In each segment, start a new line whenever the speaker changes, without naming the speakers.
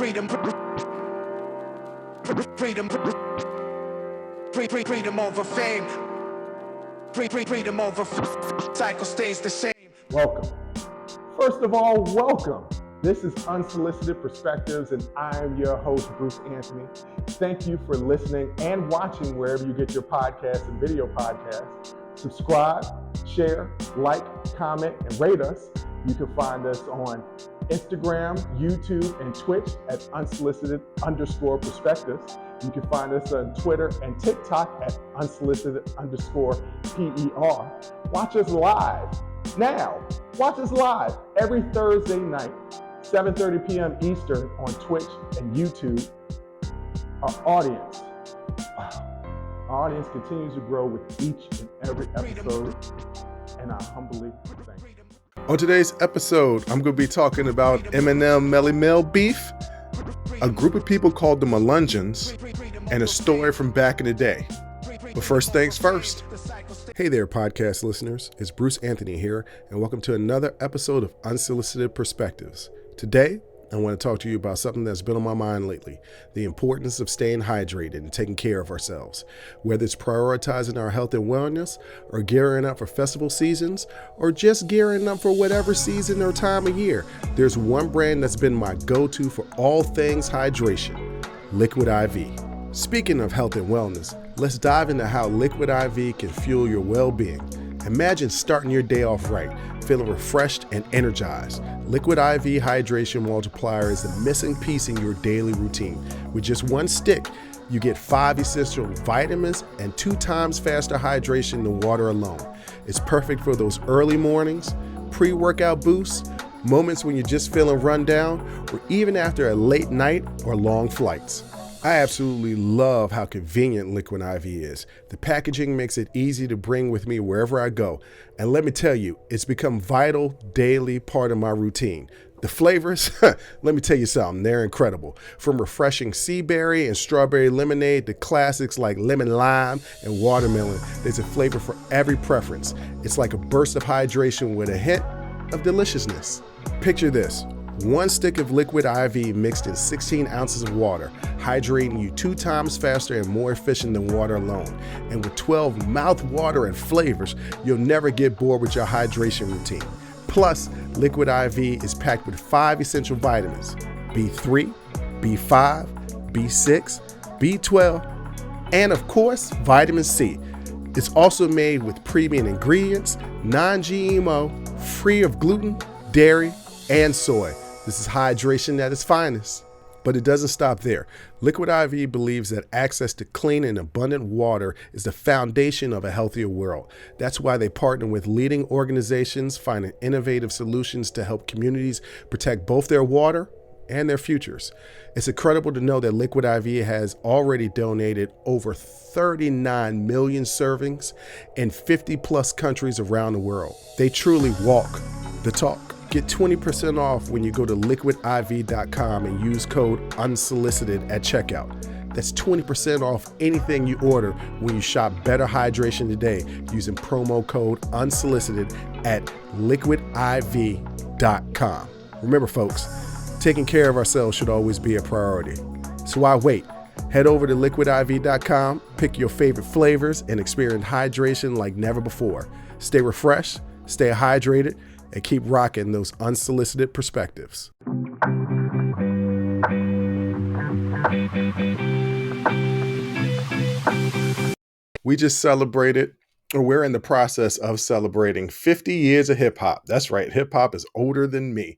freedom, freedom, freedom over fame, freedom over cycle stays the same.
Welcome. First of all, welcome. This is Unsolicited Perspectives, and I am your host, Bruce Anthony. Thank you for listening and watching wherever you get your podcasts and video podcasts. Subscribe, share, like, comment, and rate us. You can find us on Instagram, YouTube, and Twitch at unsolicited_perspectives. You can find us on Twitter and TikTok at unsolicited_PER. Watch us live. Now, watch us live every Thursday night, 7:30 p.m. Eastern on Twitch and YouTube. Our audience continues to grow with each and every episode, and I humbly thank you.
On today's episode, I'm going to be talking about Eminem and Melly Mel beef, a group of people called the Melungeons, and a story from back in the day. But first things first. Hey there, podcast listeners. It's Bruce Anthony here, and welcome to another episode of Unsolicited Perspectives. Today, I want to talk to you about something that's been on my mind lately, the importance of staying hydrated and taking care of ourselves. Whether it's prioritizing our health and wellness, or gearing up for festival seasons, or just gearing up for whatever season or time of year, there's one brand that's been my go-to for all things hydration, Liquid IV. Speaking of health and wellness, let's dive into how Liquid IV can fuel your well-being. Imagine starting your day off right, feeling refreshed and energized. Liquid IV Hydration Multiplier is the missing piece in your daily routine. With just one stick, you get 5 essential vitamins and 2 times faster hydration than water alone. It's perfect for those early mornings, pre-workout boosts, moments when you're just feeling run down, or even after a late night or long flights. I absolutely love how convenient Liquid IV is. The packaging makes it easy to bring with me wherever I go. And let me tell you, it's become vital daily part of my routine. The flavors, let me tell you something, they're incredible. From refreshing sea berry and strawberry lemonade to classics like lemon lime and watermelon, there's a flavor for every preference. It's like a burst of hydration with a hint of deliciousness. Picture this. 1 stick of Liquid IV mixed in 16 ounces of water, hydrating you 2 times faster and more efficient than water alone. And with 12 mouth-watering flavors, you'll never get bored with your hydration routine. Plus, Liquid IV is packed with 5 essential vitamins: B3, B5, B6, B12, and of course, vitamin C. It's also made with premium ingredients, non-GMO, free of gluten, dairy, and soy. This is hydration at its finest. But it doesn't stop there. Liquid IV believes that access to clean and abundant water is the foundation of a healthier world. That's why they partner with leading organizations, finding innovative solutions to help communities protect both their water and their futures. It's incredible to know that Liquid IV has already donated over 39 million servings in 50 plus countries around the world. They truly walk the talk. Get 20% off when you go to liquidiv.com and use code UNSOLICITED at checkout. That's 20% off anything you order when you shop Better Hydration today using promo code UNSOLICITED at liquidiv.com. Remember, folks, taking care of ourselves should always be a priority. So why wait? Head over to liquidiv.com, pick your favorite flavors, and experience hydration like never before. Stay refreshed, stay hydrated, and keep rocking those unsolicited perspectives. We just celebrated, or we're in the process of celebrating 50 years of hip hop. That's right, hip hop is older than me.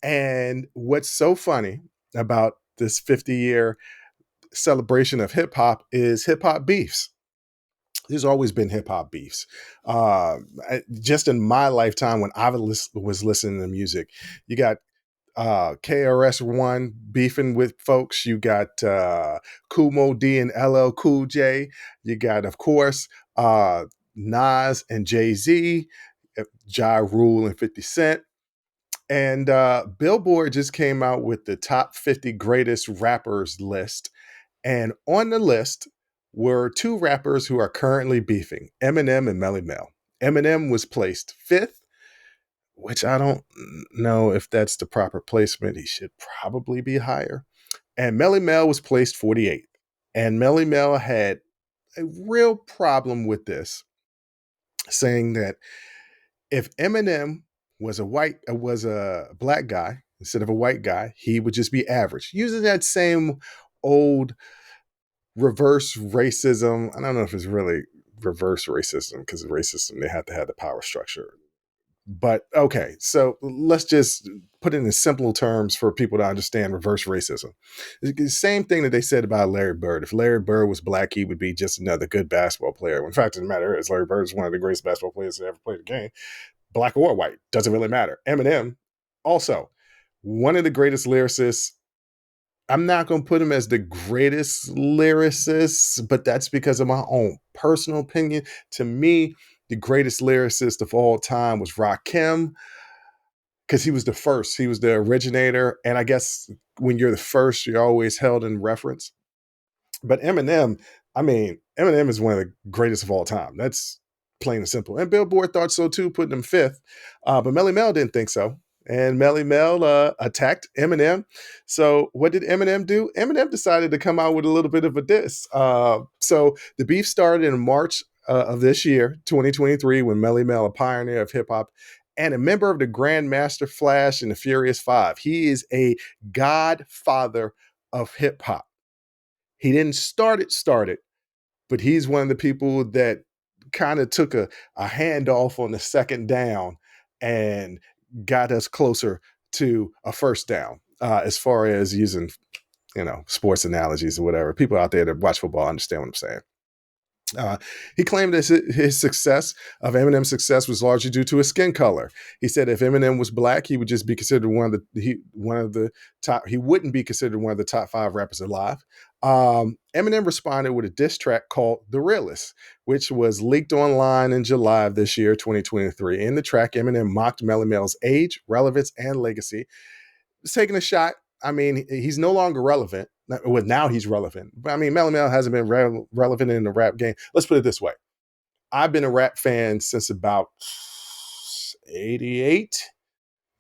And what's so funny about this 50-year celebration of hip hop is hip hop beefs. There's always been hip hop beefs. Just in my lifetime, when I was listening to music, you got KRS-One beefing with folks. You got Kumo D and LL Cool J. You got, of course, Nas and Jay-Z, Ja Rule and 50 Cent. And Billboard just came out with the top 50 greatest rappers list. And on the list were 2 rappers who are currently beefing, Eminem and Melly Mel. Eminem was placed 5th, which I don't know if that's the proper placement. He should probably be higher. And Melle Mel was placed 48th. And Melle Mel had a real problem with this, saying that if Eminem was a black guy instead of a white guy, he would just be average. Using that same old reverse racism. I don't know if it's really reverse racism, because racism, they have to have the power structure. But okay, so let's just put it in simple terms for people to understand reverse racism. It's the same thing that they said about Larry Bird. If Larry Bird was black, he would be just another good basketball player. In fact, the matter is, Larry Bird is one of the greatest basketball players that ever played the game. Black or white, doesn't really matter. Eminem, also one of the greatest lyricists. I'm not going to put him as the greatest lyricist, but that's because of my own personal opinion. To me, the greatest lyricist of all time was Rakim, because he was the first. He was the originator. And I guess when you're the first, you're always held in reference. But Eminem, I mean, Eminem is one of the greatest of all time. That's plain and simple. And Billboard thought so too, putting him fifth. But Melle Mel didn't think so. And Melle Mel attacked Eminem. So what did Eminem do? Eminem decided to come out with a little bit of a diss. So the beef started in March of this year, 2023, when Melle Mel, a pioneer of hip hop and a member of the Grandmaster Flash and the Furious Five. He is a godfather of hip hop. He didn't start it, but he's one of the people that kind of took a handoff on the second down and got us closer to a first down, as far as using, sports analogies or whatever. People out there that watch football understand what I'm saying. He claimed that his success of Eminem's success was largely due to his skin color. He said if Eminem was black, he would just be considered one of the top. He wouldn't be considered one of the top 5 rappers alive. Eminem responded with a diss track called "The Realest," which was leaked online in July of this year, 2023. In the track, Eminem mocked Melle Mel's age, relevance, and legacy. He's taking a shot. I mean, he's no longer relevant. Well, now he's relevant. But I mean, Melle Mel hasn't been relevant in the rap game. Let's put it this way. I've been a rap fan since about 88.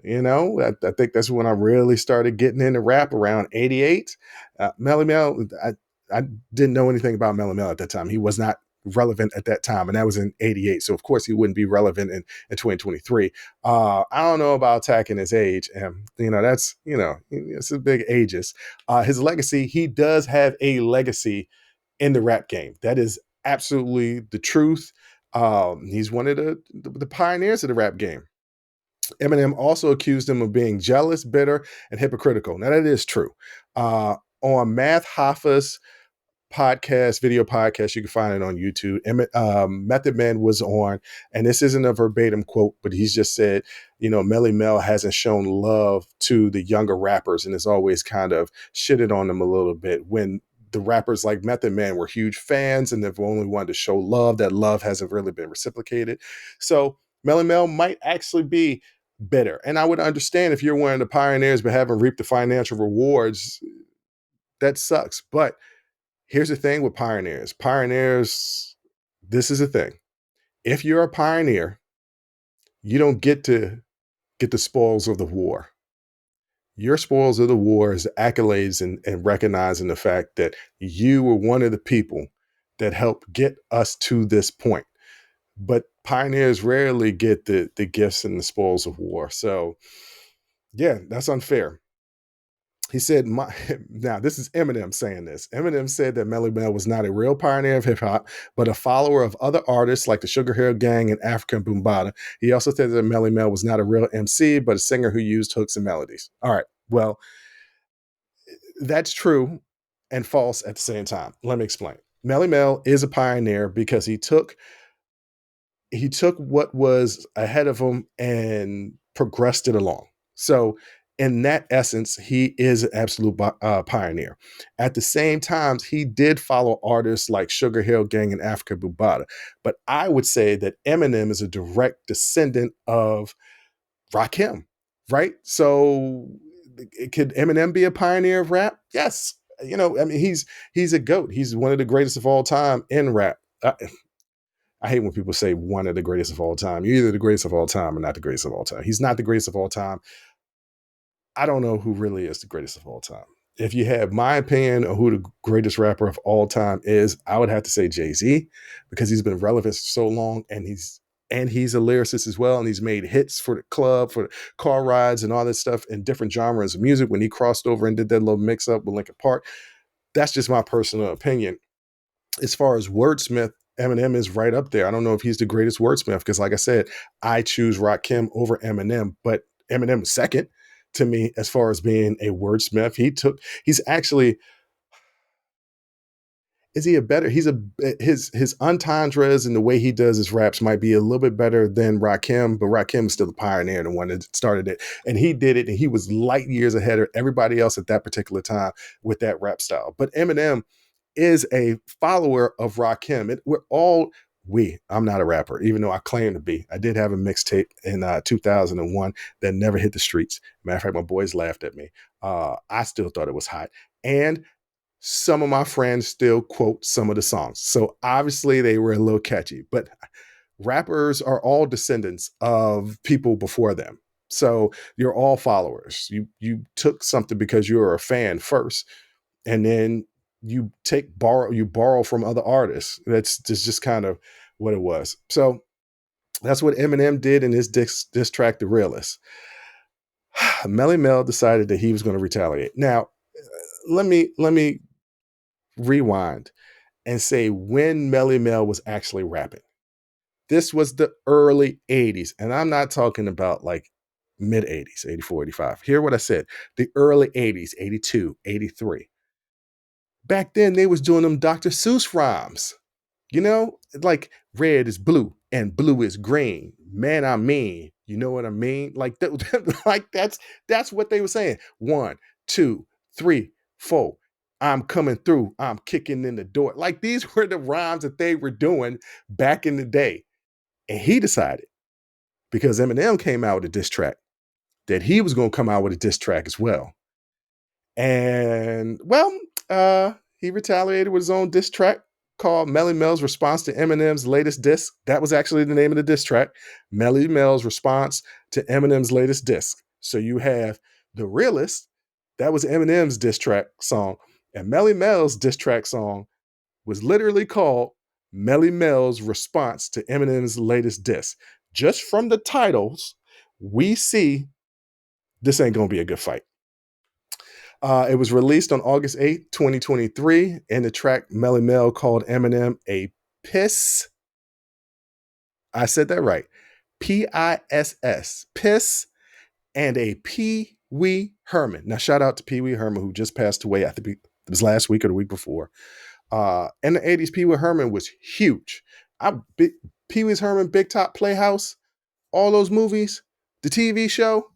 I think that's when I really started getting into rap, around 88. Melle Mel, I didn't know anything about Melle Mel at that time. He was not relevant at that time, and that was in 88. So of course he wouldn't be relevant in 2023. I don't know about attacking his age, and that's it's a big ages. His legacy, he does have a legacy in the rap game. That is absolutely the truth. He's one of the pioneers of the rap game. Eminem also accused him of being jealous, bitter, and hypocritical. Now that is true. On Math Hoffa's video podcast, you can find it on YouTube. Method Man was on, and this isn't a verbatim quote, but he's just said, Melle Mel hasn't shown love to the younger rappers and has always kind of shitted on them a little bit, when the rappers like Method Man were huge fans and they've only wanted to show love. That love hasn't really been reciprocated. So Melle Mel might actually be bitter. And I would understand if you're one of the pioneers but haven't reaped the financial rewards. That sucks. But here's the thing with pioneers. Pioneers, this is the thing. If you're a pioneer, you don't get to get the spoils of the war. Your spoils of the war is accolades and recognizing the fact that you were one of the people that helped get us to this point. But pioneers rarely get the gifts and the spoils of war. So, yeah, that's unfair. He said, now this is Eminem saying this. Eminem said that Melle Mel was not a real pioneer of hip hop, but a follower of other artists like the Sugar Hill Gang and African Bambaataa. He also said that Melle Mel was not a real MC, but a singer who used hooks and melodies. All right, well, that's true and false at the same time. Let me explain. Melle Mel is a pioneer because he took what was ahead of him and progressed it along. So in that essence, he is an absolute pioneer. At the same time, he did follow artists like Sugar Hill Gang and Africa Bambaataa. But I would say that Eminem is a direct descendant of Rakim, right? So could Eminem be a pioneer of rap? Yes. I mean, he's a GOAT. He's one of the greatest of all time in rap. I hate when people say one of the greatest of all time. You're either the greatest of all time or not the greatest of all time. He's not the greatest of all time. I don't know who really is the greatest of all time. If you have my opinion of who the greatest rapper of all time is, I would have to say Jay-Z, because he's been relevant for so long, and he's a lyricist as well, and he's made hits for the club, for the car rides and all that stuff in different genres of music. When he crossed over and did that little mix up with Linkin Park, that's just my personal opinion. As far as wordsmith, Eminem is right up there. I don't know if he's the greatest wordsmith, because like I said, I choose Rakim over Eminem, but Eminem is second to me as far as being a wordsmith. He's actually, is he a better, his entendres and the way he does his raps might be a little bit better than Rakim, but Rakim is still the pioneer, the one that started it. And he did it, and he was light years ahead of everybody else at that particular time with that rap style. But Eminem is a follower of Rakim. I'm not a rapper, even though I claim to be. I did have a mixtape in 2001 that never hit the streets. Matter of fact, my boys laughed at me. I still thought it was hot. And some of my friends still quote some of the songs. So obviously they were a little catchy, but rappers are all descendants of people before them. So you're all followers. You took something because you were a fan first, and then you borrow from other artists. That's just kind of what it was. So that's what Eminem did in his diss track, The Realist. Melle Mel decided that he was going to retaliate. Now, let me rewind and say when Melle Mel was actually rapping. This was the early 80s, and I'm not talking about like mid 80s, 84, 85. Hear what I said. The early 80s, 82, 83. Back then, they was doing them Dr. Seuss rhymes. Like red is blue and blue is green. Man, I mean, you know what I mean? Like that, like that's what they were saying. 1, 2, 3, 4. I'm coming through. I'm kicking in the door. Like these were the rhymes that they were doing back in the day. And he decided, because Eminem came out with a diss track, that he was going to come out with a diss track as well. And he retaliated with his own diss track called Melle Mel's Response to Eminem's Latest Diss. That was actually the name of the diss track, Melle Mel's Response to Eminem's Latest Diss. So you have The Realist, that was Eminem's diss track song, and Melle Mel's diss track song was literally called Melle Mel's Response to Eminem's Latest Diss. Just from the titles, we see this ain't gonna be a good fight. It was released on August 8th, 2023, and the track Melle Mel called Eminem a piss. I said that right. Piss. Piss, and a Pee Wee Herman. Now, shout out to Pee Wee Herman, who just passed away. I think it was last week or the week before. In the 80s, Pee Wee Herman was huge. Pee Wee's Herman, Big Top Playhouse, all those movies, the TV show,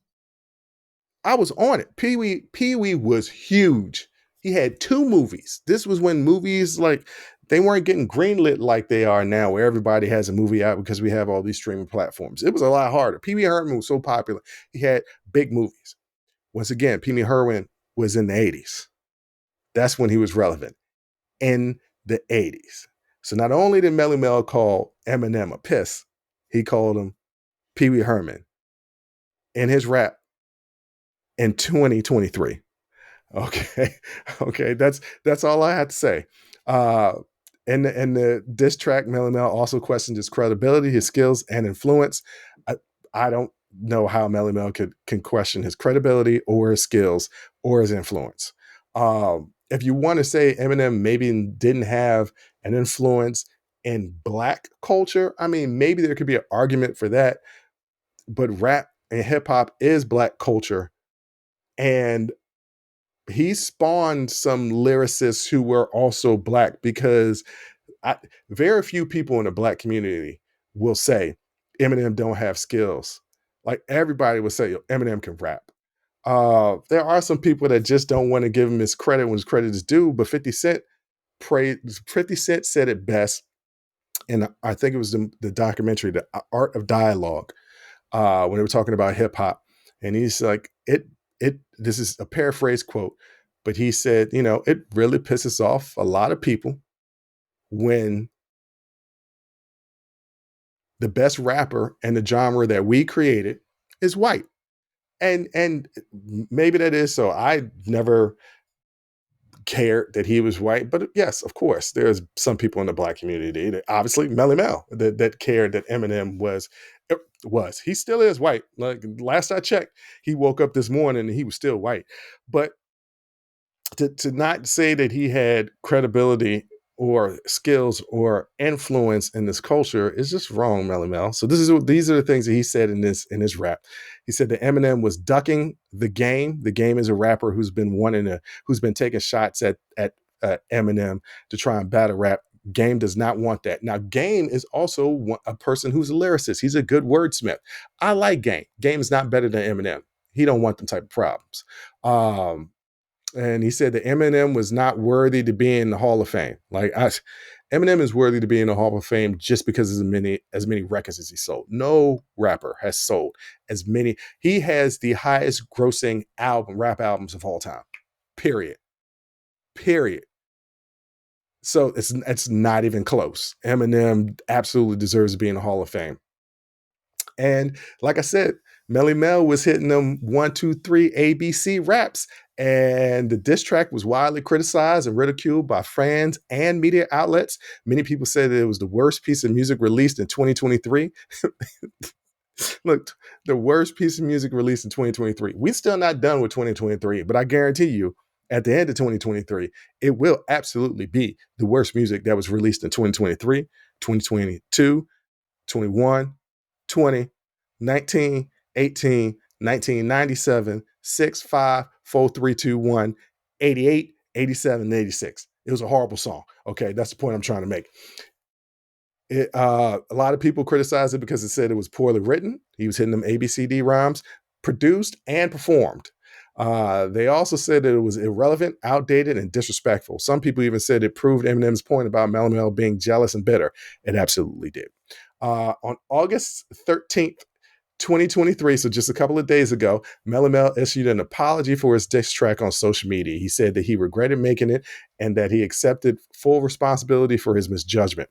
I was on it. Pee Wee was huge. He had 2 movies. This was when movies, like, they weren't getting greenlit like they are now, where everybody has a movie out because we have all these streaming platforms. It was a lot harder. Pee Wee Herman was so popular. He had big movies. Once again, Pee Wee Herman was in the 80s. That's when he was relevant, in the 80s. So not only did Melle Mel call Eminem a piss, he called him Pee Wee Herman in his rap in 2023. Okay. Okay. That's all I had to say. In the diss track, Melle Mel also questioned his credibility, his skills, and influence. I don't know how Melle Mel can question his credibility or his skills or his influence. If you want to say Eminem maybe didn't have an influence in Black culture, I mean, maybe there could be an argument for that. But rap and hip hop is Black culture, and he spawned some lyricists who were also Black, because very few people in the Black community will say Eminem don't have skills. Like everybody would say Eminem can rap. There are some people that just don't want to give him his credit when his credit is due, but 50 Cent said it best, and I think it was the documentary, The Art of Dialogue, when they were talking about hip hop. And he's like, this is a paraphrase quote, but he said, it really pisses off a lot of people when the best rapper in the genre that we created is white. And maybe that is so. I never cared that he was white, but yes, of course, there's some people in the black community that obviously Melle Mel that cared that Eminem was. He still is white. Like last I checked, he woke up this morning and he was still white. But to not say that he had credibility or skills or influence in this culture is just wrong, Melle Mel. So these are the things that he said in this rap. He said that Eminem was ducking the game. The game is a rapper who's been taking shots at Eminem to try and battle rap. Game does not want that. Now, Game is also a person who's a lyricist. He's a good wordsmith. I like Game. Game is not better than Eminem. He don't want them type of problems. And he said that Eminem was not worthy to be in the Hall of Fame. Eminem is worthy to be in the Hall of Fame just because of as many records as he sold. No rapper has sold as many. He has the highest grossing rap albums of all time. Period. So it's not even close. Eminem absolutely deserves to be in the Hall of Fame. And like I said, Melle Mel was hitting them 1, 2, 3 ABC raps. And the diss track was widely criticized and ridiculed by fans and media outlets. Many people said that it was the worst piece of music released in 2023. Look, the worst piece of music released in 2023. We're still not done with 2023, but I guarantee you, at the end of 2023, it will absolutely be the worst music that was released in 2023, 2022, 21, 20, 19, 18, 1997, 6, 5, 4, 3, 2, 1, 88, 87, 86. It was a horrible song. Okay, that's the point I'm trying to make. A lot of people criticized it because it said it was poorly written. He was hitting them ABCD rhymes, produced and performed. They also said that it was irrelevant, outdated, and disrespectful. Some people even said it proved Eminem's point about Melle Mel being jealous and bitter. It absolutely did. On August 13th, 2023, so just a couple of days ago, Melle Mel issued an apology for his diss track on social media. He said that he regretted making it and that he accepted full responsibility for his misjudgment.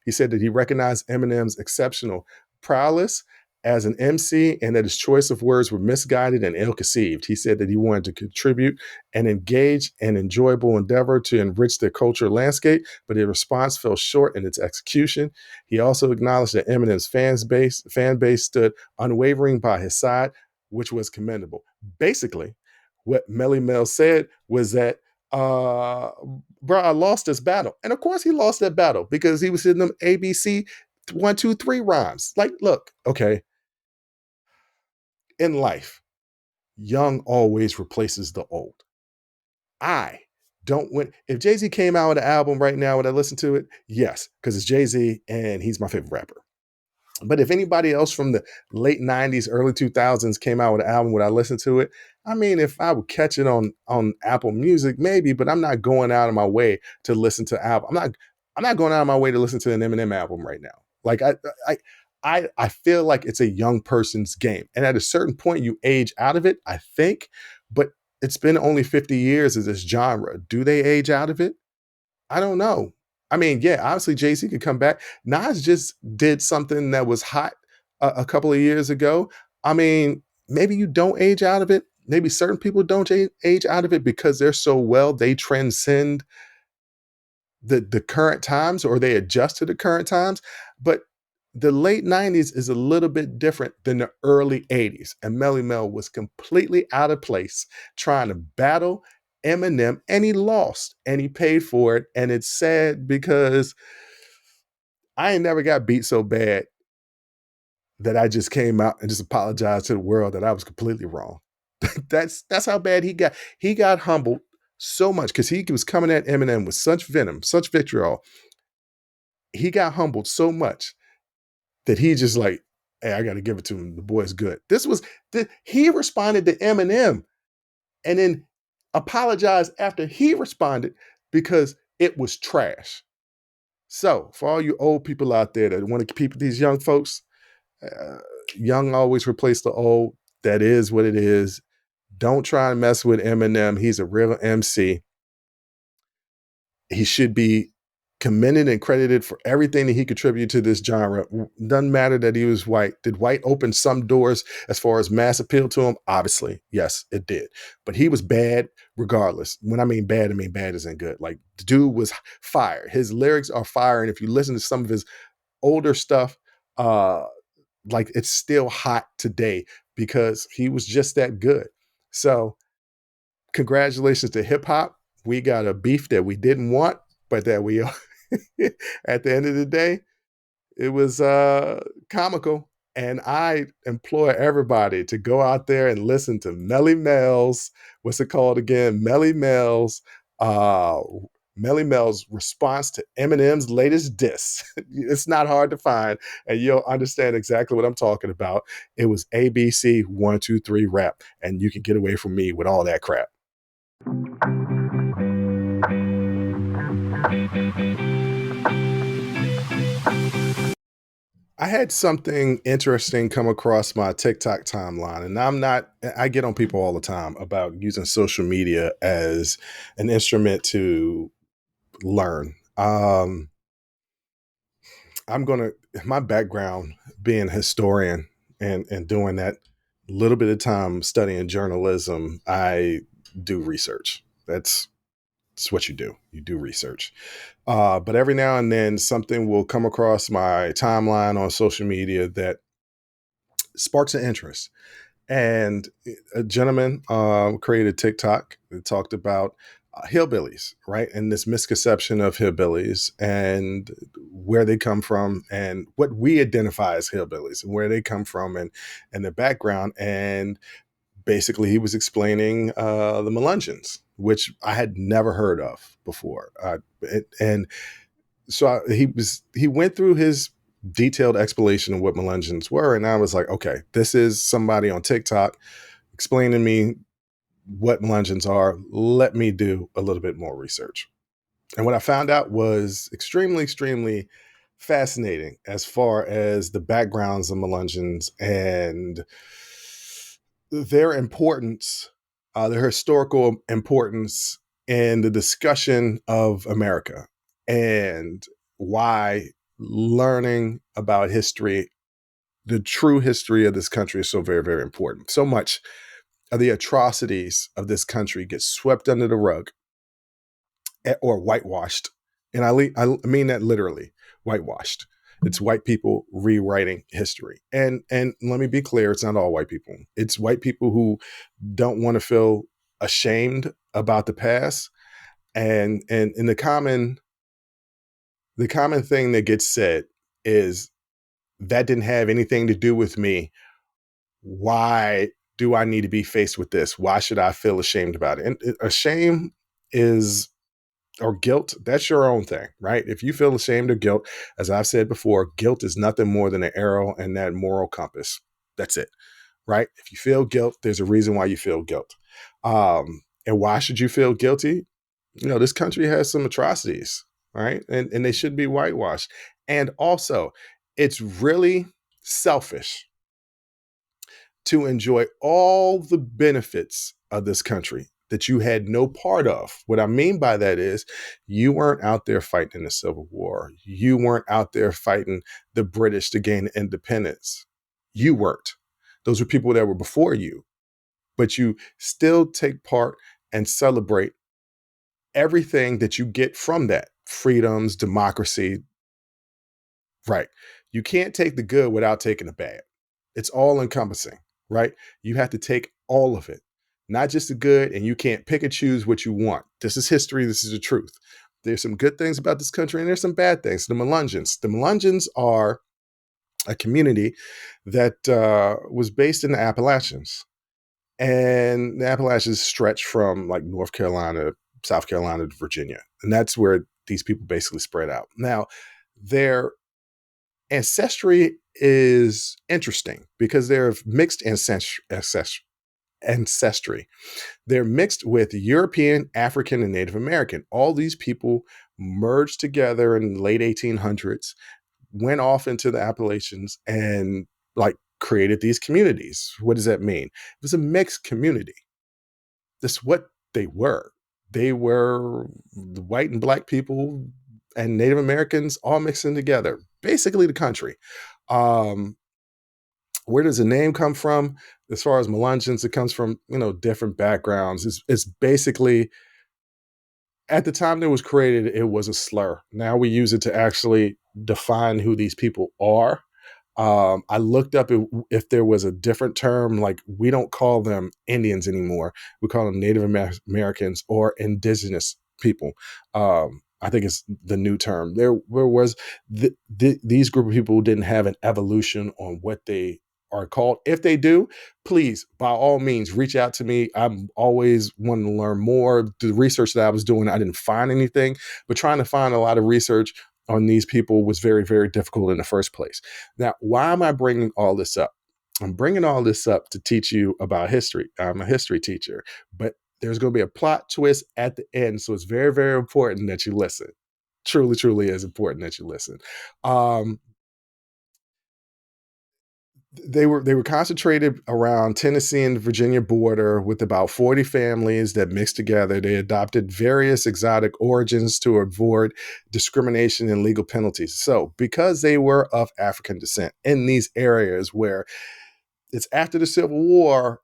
He said that he recognized Eminem's exceptional prowess as an MC and that his choice of words were misguided and ill-conceived. He said that he wanted to contribute and engage an enjoyable endeavor to enrich the cultural landscape, but his response fell short in its execution. He also acknowledged that Eminem's fan base stood unwavering by his side, which was commendable. Basically, what Melle Mel said was that bro, I lost this battle. And of course he lost that battle because he was hitting them ABC 1, 2, 3 rhymes. Like, look, okay. In life, young always replaces the old. I don't win. If Jay-Z came out with an album right now, would I listen to it? Yes, because it's Jay-Z and he's my favorite rapper. But if anybody else from the late 90s, early 2000s came out with an album, would I listen to it? I mean, if I would catch it on Apple Music, maybe, but I'm not going out of my way to listen to album. I'm not going out of my way to listen to an Eminem album right now. Like I feel like it's a young person's game. And at a certain point, you age out of it, I think, but it's been only 50 years of this genre. Do they age out of it? I don't know. I mean, yeah, obviously Jay-Z could come back. Nas just did something that was hot a couple of years ago. I mean, maybe you don't age out of it. Maybe certain people don't age out of it because they're so well, they transcend the current times or they adjust to the current times. But the late 90s is a little bit different than the early 80s. And Melle Mel was completely out of place trying to battle Eminem, and he lost and he paid for it. And it's sad because I ain't never got beat so bad that I just came out and just apologized to the world that I was completely wrong. That's how bad he got. He got humbled so much because he was coming at Eminem with such venom, such vitriol. He got humbled so much that he just like, hey, I got to give it to him. The boy's good. He responded to Eminem and then apologized after he responded because it was trash. So for all you old people out there that want to keep these young folks, young always replace the old. That is what it is. Don't try and mess with Eminem. He's a real MC. He should be commended and credited for everything that he contributed to this genre. Doesn't matter that he was white. Did white open some doors as far as mass appeal to him? Obviously, yes, it did. But he was bad regardless. When I mean bad isn't good. Like, the dude was fire. His lyrics are fire. And if you listen to some of his older stuff, like, it's still hot today because he was just that good. So congratulations to hip hop. We got a beef that we didn't want, but that we at the end of the day, it was comical. And I implore everybody to go out there and listen to Melle Mel's, what's it called again? Uh, Melle Mel's response to Eminem's latest diss. It's not hard to find, and you'll understand exactly what I'm talking about. It was ABC 1, 2, 3 rap, and you can get away from me with all that crap. I had something interesting come across my TikTok timeline, and I get on people all the time about using social media as an instrument to learn. My background being a historian and doing that little bit of time studying journalism, I do research. That's what you do. You do research. But every now and then something will come across my timeline on social media that sparks an interest. And a gentleman created TikTok that talked about hillbillies, right? And this misconception of hillbillies and where they come from and what we identify as hillbillies and where they come from and their background. And basically he was explaining the Melungeons, which I had never heard of before. And so he went through his detailed explanation of what Melungeons were, and I was like, okay, this is somebody on TikTok explaining to me what Melungeons are. Let me do a little bit more research. And what I found out was extremely, extremely fascinating as far as the backgrounds of Melungeons and their importance, their historical importance in the discussion of America, and why learning about history, the true history of this country, is so very, very important. So much of the atrocities of this country get swept under the rug or whitewashed. And I mean that literally, whitewashed. It's white people rewriting history. And let me be clear, it's not all white people. It's white people who don't want to feel ashamed about the past. And the common thing that gets said is, that didn't have anything to do with me. Why do I need to be faced with this? Why should I feel ashamed about it? And shame is, or guilt, that's your own thing, right? If you feel ashamed or guilt, as I've said before, guilt is nothing more than an arrow in that moral compass. That's it, right? If you feel guilt, there's a reason why you feel guilt. And why should you feel guilty? This country has some atrocities, right? And they should be whitewashed. And also, it's really selfish to enjoy all the benefits of this country that you had no part of. What I mean by that is, you weren't out there fighting the Civil War. You weren't out there fighting the British to gain independence. You weren't. Those were people that were before you. But you still take part and celebrate everything that you get from that. Freedoms, democracy. Right. You can't take the good without taking the bad. It's all encompassing, right? You have to take all of it, not just the good, and you can't pick and choose what you want. This is history. This is the truth. There's some good things about this country, and there's some bad things. The Melungeons are a community that was based in the Appalachians. And the Appalachians stretch from like North Carolina, South Carolina to Virginia. And that's where these people basically spread out. Now, their ancestry is interesting because they're mixed ancestry. They're mixed with European, African, and Native American. All these people merged together in the late 1800s, went off into the Appalachians, and like created these communities. What does that mean? It was a mixed community. That's what they were. They were the white and black people and Native Americans all mixing together, basically the country. Um, where does the name come from? As far as Melungeons, it comes from, different backgrounds. It's basically, at the time that it was created, it was a slur. Now we use it to actually define who these people are. I looked up if there was a different term. Like, we don't call them Indians anymore. We call them Native Americans or indigenous people. I think it's the new term. There was these group of people didn't have an evolution on what they are called. If they do, please, by all means, reach out to me. I'm always wanting to learn more. The research that I was doing, I didn't find anything, but trying to find a lot of research on these people was very, very difficult in the first place. Now, why am I bringing all this up? I'm bringing all this up to teach you about history. I'm a history teacher, but there's going to be a plot twist at the end. So it's very, very important that you listen. Truly, truly is important that you listen. They were concentrated around Tennessee and the Virginia border with about 40 families that mixed together. They adopted various exotic origins to avoid discrimination and legal penalties. So, because they were of African descent in these areas where it's after the Civil War,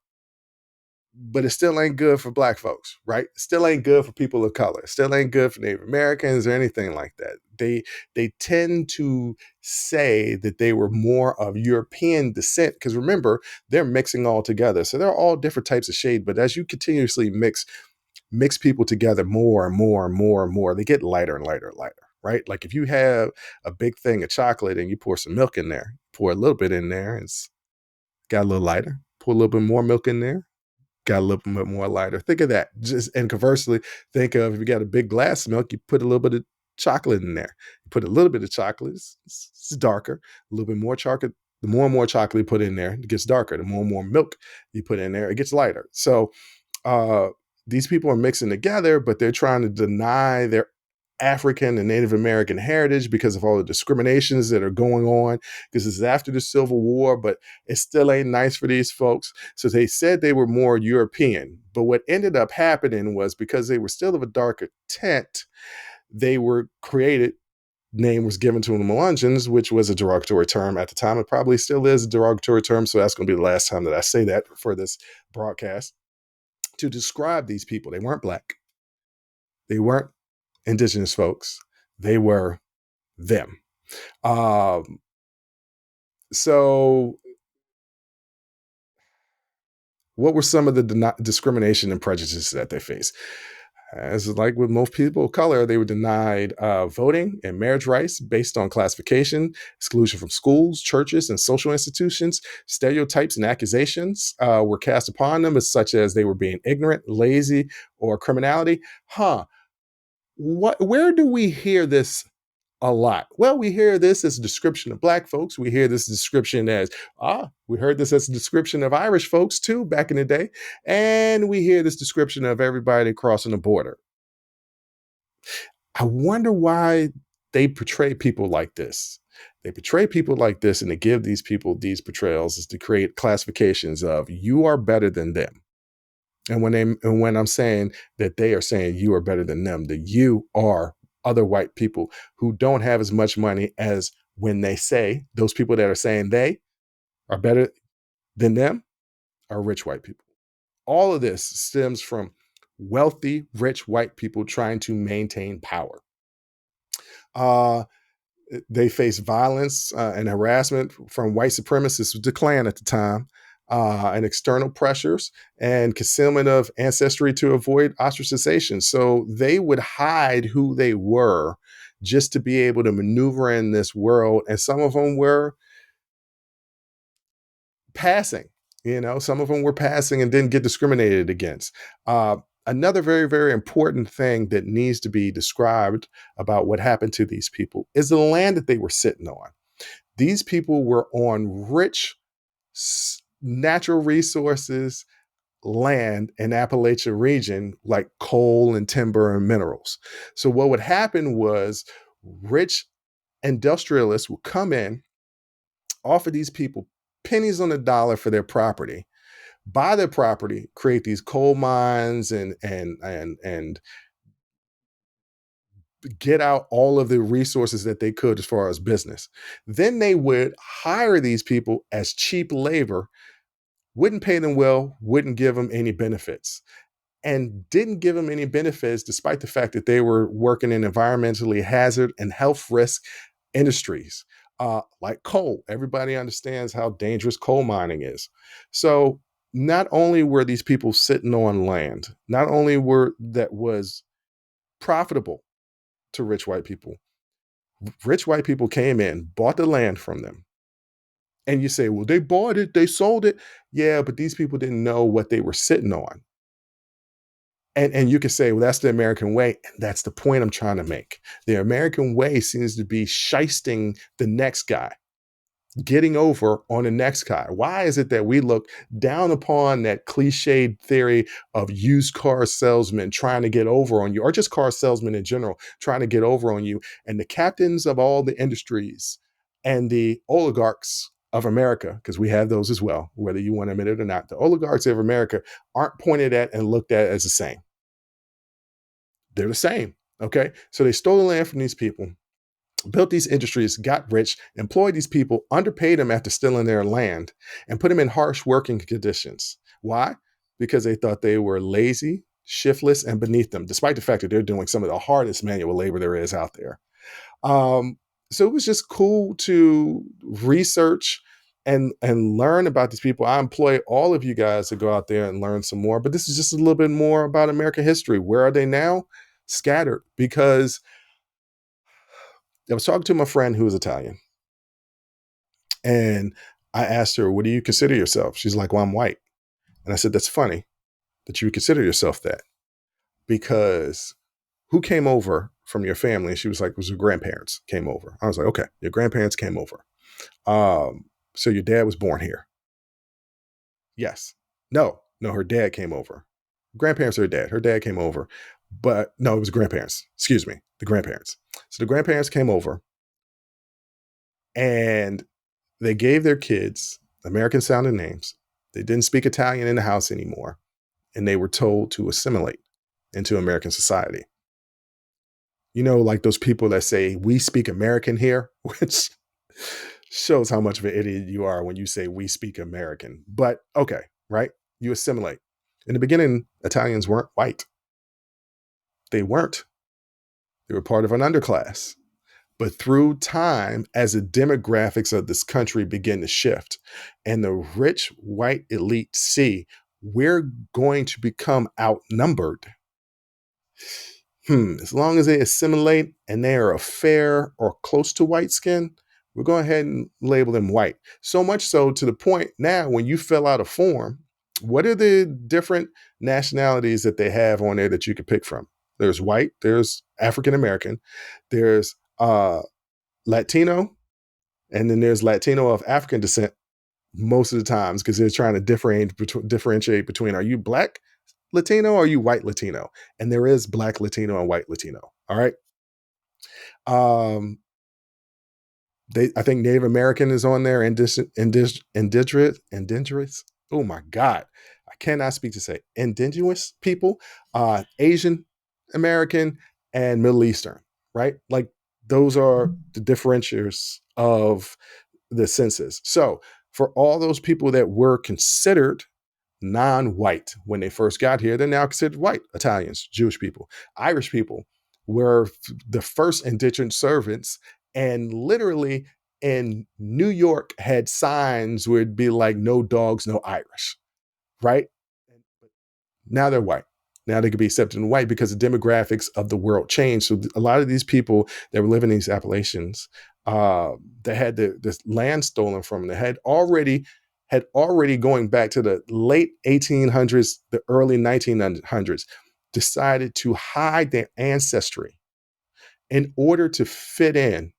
but it still ain't good for Black folks, right? Still ain't good for people of color. Still ain't good for Native Americans or anything like that. They tend to say that they were more of European descent, because remember, they're mixing all together. So they're all different types of shade, but as you continuously mix people together more and more and more and more, they get lighter and lighter and lighter, right? Like, if you have a big thing of chocolate and you pour some milk in there, pour a little bit in there, and it's got a little lighter. Pour a little bit more milk in there, got a little bit more lighter. Think of that. And conversely, think of, if you got a big glass of milk, you put a little bit of chocolate in there. You put a little bit of chocolate, it's darker. A little bit more chocolate. The more and more chocolate you put in there, it gets darker. The more and more milk you put in there, it gets lighter. So these people are mixing together, but they're trying to deny their African and Native American heritage because of all the discriminations that are going on, because it's after the Civil War, but it still ain't nice for these folks. So they said they were more European, but what ended up happening was, because they were still of a darker tint, they were created, name was given to them, Melungeons, which was a derogatory term at the time. It probably still is a derogatory term, so that's going to be the last time that I say that for this broadcast, to describe these people. They weren't Black. They weren't indigenous folks. They were them. So what were some of the discrimination and prejudices that they faced? As like with most people of color, they were denied voting and marriage rights based on classification, exclusion from schools, churches, and social institutions. Stereotypes and accusations were cast upon them, as such as they were being ignorant, lazy, or criminality. Where do we hear this a lot? Well, we hear this as a description of Black folks. We hear this description as, we heard this as a description of Irish folks too back in the day. And we hear this description of everybody crossing the border. I wonder why they portray people like this. They portray people like this, and they give these people these portrayals is to create classifications of, you are better than them. And when I'm saying that, they are saying you are better than them, that you are other white people who don't have as much money as, when they say, those people that are saying they are better than them are rich white people. All of this stems from wealthy, rich white people trying to maintain power. They face violence and harassment from white supremacists, the Klan at the time, and external pressures and concealment of ancestry to avoid ostracization. So they would hide who they were just to be able to maneuver in this world. And some of them were passing, some of them were passing and didn't get discriminated against. Another very, very important thing that needs to be described about what happened to these people is the land that they were sitting on. These people were on rich natural resources land in Appalachian region, like coal and timber and minerals. So what would happen was, rich industrialists would come in, offer these people pennies on the dollar for their property, buy their property, create these coal mines and get out all of the resources that they could as far as business. Then they would hire these people as cheap labor, wouldn't pay them well, wouldn't give them any benefits, and didn't give them any benefits despite the fact that they were working in environmentally hazard and health risk industries, like coal. Everybody understands how dangerous coal mining is. So not only were these people sitting on land, not only were that was profitable to rich white people came in, bought the land from them. And you say, well, they bought it, they sold it. Yeah, but these people didn't know what they were sitting on. And you can say, well, that's the American way. And that's the point I'm trying to make. The American way seems to be shysting the next guy, getting over on the next guy. Why is it that we look down upon that cliched theory of used car salesmen trying to get over on you, or just car salesmen in general trying to get over on you, and the captains of all the industries and the oligarchs of America, because we have those as well, whether you want to admit it or not, the oligarchs of America aren't pointed at and looked at as the same. They're the same. Okay. So they stole the land from these people, built these industries, got rich, employed these people, underpaid them after stealing their land, and put them in harsh working conditions. Why? Because they thought they were lazy, shiftless, and beneath them, despite the fact that they're doing some of the hardest manual labor there is out there. So it was just cool to research and learn about these people. I employ all of you guys to go out there and learn some more, but this is just a little bit more about American history. Where are they now? Scattered. Because I was talking to my friend who was Italian, and I asked her, what do you consider yourself? She's like, well, I'm white. And I said, that's funny that you would consider yourself that, because who came over from your family? She was like, it was your grandparents came over. I was like, okay, your grandparents came over. So your dad was born here. Yes. No, her dad came over. Grandparents or her dad. Her dad came over. But no, it was grandparents. Excuse me, the grandparents. So the grandparents came over and they gave their kids American sounding names. They didn't speak Italian in the house anymore. And they were told to assimilate into American society. You know, like those people that say, we speak American here, which shows how much of an idiot you are when you say we speak American. But okay, right? You assimilate. In the beginning, Italians weren't white. They weren't. They were part of an underclass. But through time, as the demographics of this country begin to shift and the rich white elite see we're going to become outnumbered, as long as they assimilate and they are a fair or close to white skin, we'll go ahead and label them white. So much so to the point now when you fill out a form, what are the different nationalities that they have on there that you could pick from? There's white, there's African American, there's Latino, and then there's Latino of African descent most of the times because they're trying to differentiate between, are you black Latino or are you white Latino? And there is black Latino and white Latino. All right. I think Native American is on there, indigenous. Oh my God. I cannot speak to say indigenous people, Asian American, and Middle Eastern, right? Like those are the differentiators of the census. So for all those people that were considered non-white when they first got here, they're now considered white. Italians, Jewish people, Irish people were the first indentured servants, and literally in New York had signs where it'd be like no dogs, no Irish, right? Now they're white. Now they could be accepted in white because the demographics of the world changed. So a lot of these people that were living in these Appalachians, that had this land stolen from them, that had already going back to the late 1800s, the early 1900s, decided to hide their ancestry in order to fit in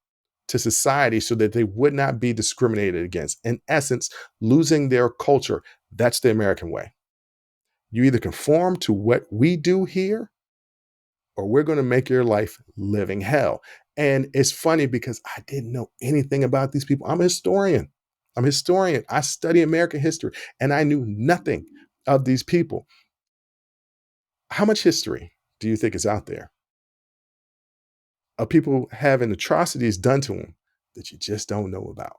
to society so that they would not be discriminated against. In essence, losing their culture. That's the American way. You either conform to what we do here, or we're going to make your life living hell. And it's funny because I didn't know anything about these people. I'm a historian. I study American history, and I knew nothing of these people. How much history do you think is out there? of people having atrocities done to them that you just don't know about.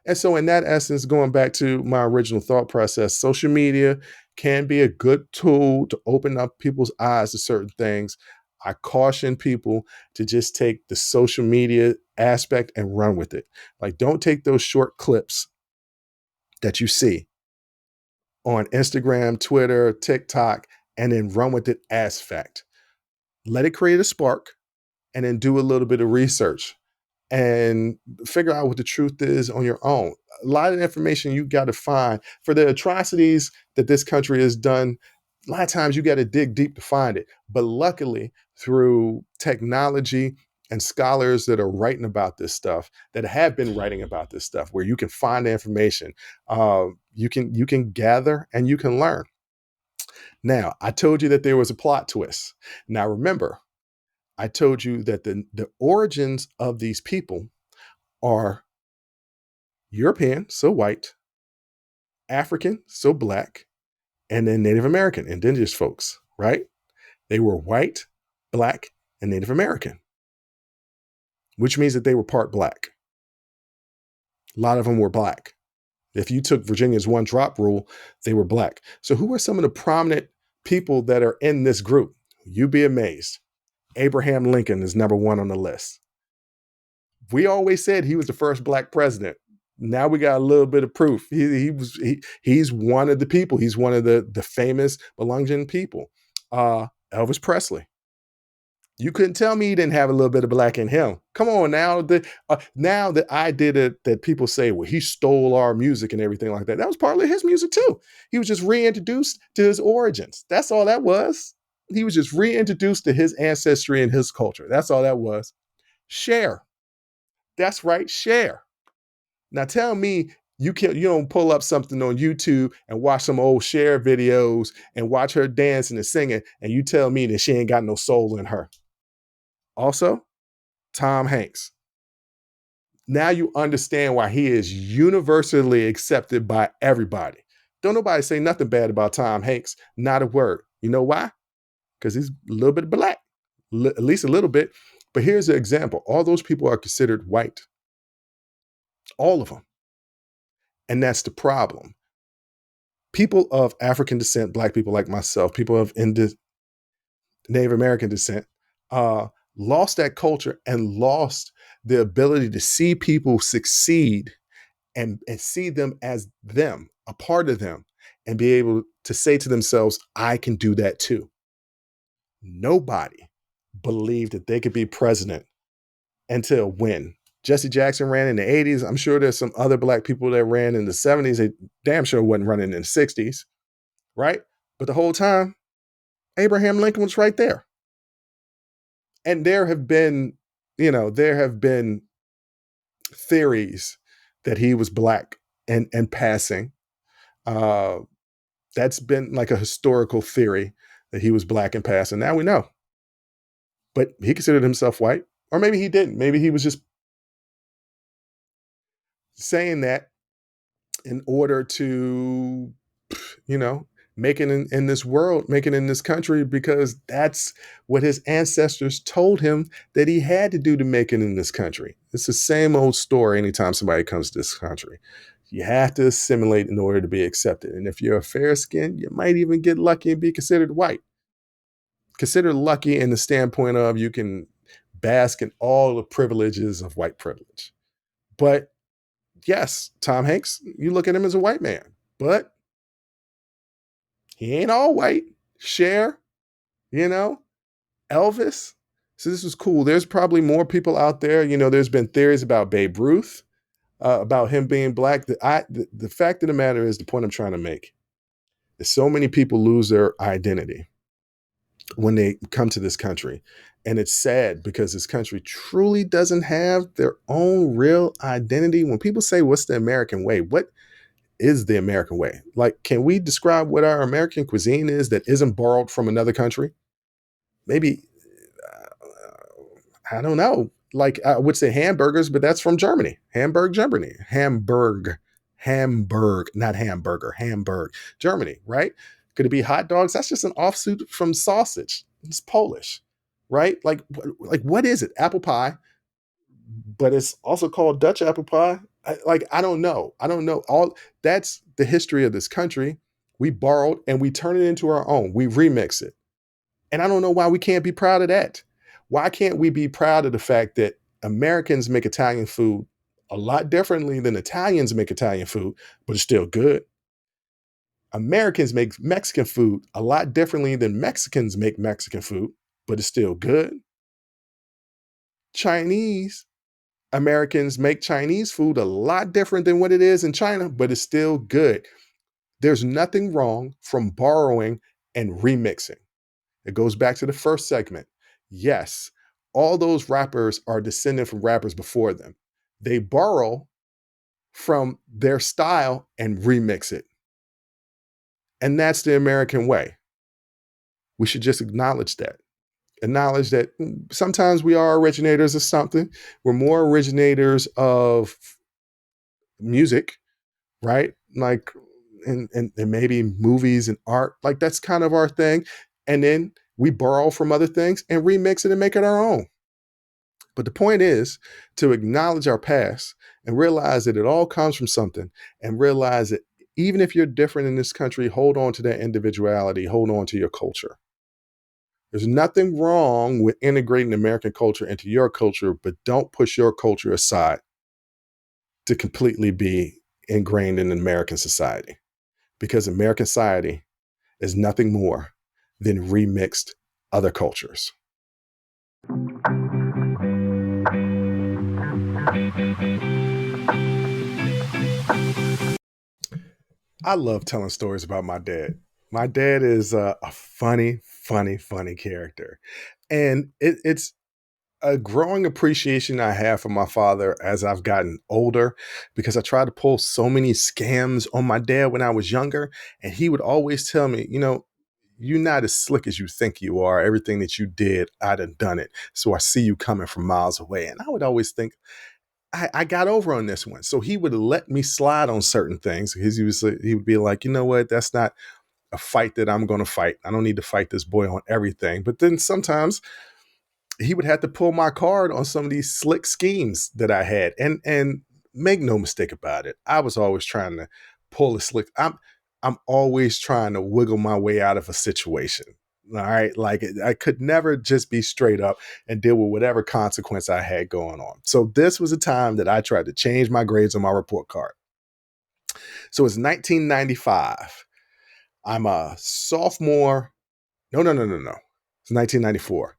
And so, in that essence, going back to my original thought process, social media can be a good tool to open up people's eyes to certain things. I caution people to just take the social media aspect and run with it. Like, don't take those short clips that you see on Instagram, Twitter, TikTok, and then run with it as fact. Let it create a spark and then do a little bit of research and figure out what the truth is on your own. A lot of information you got to find for the atrocities that this country has done. A lot of times you got to dig deep to find it. But luckily, through technology and scholars that are writing about this stuff, that have been writing about this stuff, where you can find the information, you can gather and you can learn. Now, I told you that there was a plot twist. Now, remember, I told you that the origins of these people are European, so white, African, so black, and then Native American, indigenous folks, right? They were white, black, and Native American, which means that they were part black. A lot of them were black. If you took Virginia's one drop rule, they were black. So who are some of the prominent people that are in this group? You'd be amazed. Abraham Lincoln is number one on the list. We always said he was the first black president. Now we got a little bit of proof. He's one of the people. He's one of the famous Melungeon people. Elvis Presley. You couldn't tell me he didn't have a little bit of black in him. Come on now. Now that I did it, that people say, well, he stole our music and everything like that. That was partly his music too. He was just reintroduced to his origins. That's all that was. He was just reintroduced to his ancestry and his culture. That's all that was. Cher. That's right, Cher. Now tell me you don't pull up something on YouTube and watch some old Cher videos and watch her dancing and singing, and you tell me that she ain't got no soul in her. Also, Tom Hanks. Now you understand why he is universally accepted by everybody. Don't nobody say nothing bad about Tom Hanks, not a word. You know why? Because he's a little bit black, at least a little bit. But here's an example. All those people are considered white. All of them. And that's the problem. People of African descent, black people like myself, people of Native American descent, lost that culture and lost the ability to see people succeed and see them as them, a part of them, and be able to say to themselves, I can do that too. Nobody believed that they could be president until when? Jesse Jackson ran in the 80s. I'm sure there's some other black people that ran in the 70s. They damn sure wasn't running in the 60s, right? But the whole time, Abraham Lincoln was right there. And there have been theories that he was black and passing. That's been like a historical theory that he was black and passing. Now we know. But he considered himself white. Or maybe he didn't. Maybe he was just saying that in order to, make it in this world, make it in this country, because that's what his ancestors told him that he had to do to make it in this country. It's the same old story anytime somebody comes to this country. You have to assimilate in order to be accepted. And if you're a fair skin, you might even get lucky and be considered white. Considered lucky in the standpoint of you can bask in all the privileges of white privilege. But yes, Tom Hanks, you look at him as a white man, but he ain't all white. Cher, Elvis. So this was cool. There's probably more people out there. There's been theories about Babe Ruth, about him being black. The fact of the matter is, the point I'm trying to make is so many people lose their identity when they come to this country. And it's sad because this country truly doesn't have their own real identity. When people say, what's the American way? What is the American way? Like, can we describe what our American cuisine is that isn't borrowed from another country? Maybe, I don't know. Like, I would say hamburgers, but that's from Germany. Hamburg, Germany. Hamburg, not hamburger, Hamburg, Germany, right? Could it be hot dogs? That's just an offshoot from sausage. It's Polish. right? Like what is it? Apple pie, but it's also called Dutch apple pie. I don't know. I don't know. All that's the history of this country. We borrowed and we turn it into our own. We remix it. And I don't know why we can't be proud of that. Why can't we be proud of the fact that Americans make Italian food a lot differently than Italians make Italian food, but it's still good? Americans make Mexican food a lot differently than Mexicans make Mexican food, but it's still good. Chinese Americans make Chinese food a lot different than what it is in China, but it's still good. There's nothing wrong from borrowing and remixing. It goes back to the first segment. Yes, all those rappers are descended from rappers before them. They borrow from their style and remix it. And that's the American way. We should just acknowledge that. Acknowledge that sometimes we are originators of something. We're more originators of music, right? Like, and maybe movies and art. Like, that's kind of our thing. And then we borrow from other things and remix it and make it our own. But the point is to acknowledge our past and realize that it all comes from something, and realize that even if you're different in this country, hold on to that individuality, hold on to your culture. There's nothing wrong with integrating American culture into your culture, but don't push your culture aside to completely be ingrained in American society, because American society is nothing more than remixed other cultures. I love telling stories about my dad. My dad is a funny character. And it's a growing appreciation I have for my father as I've gotten older, because I tried to pull so many scams on my dad when I was younger. And he would always tell me, you're not as slick as you think you are. Everything that you did, I'd have done it. So I see you coming from miles away. And I would always think, I got over on this one. So he would let me slide on certain things, because he would be like, you know what, that's not a fight that I'm going to fight. I don't need to fight this boy on everything. But then sometimes he would have to pull my card on some of these slick schemes that I had. And make no mistake about it, I was always trying to pull a slick. I'm always trying to wiggle my way out of a situation. All right. Like, I could never just be straight up and deal with whatever consequence I had going on. So this was a time that I tried to change my grades on my report card. So it's 1995. I'm a sophomore. No. It's 1994.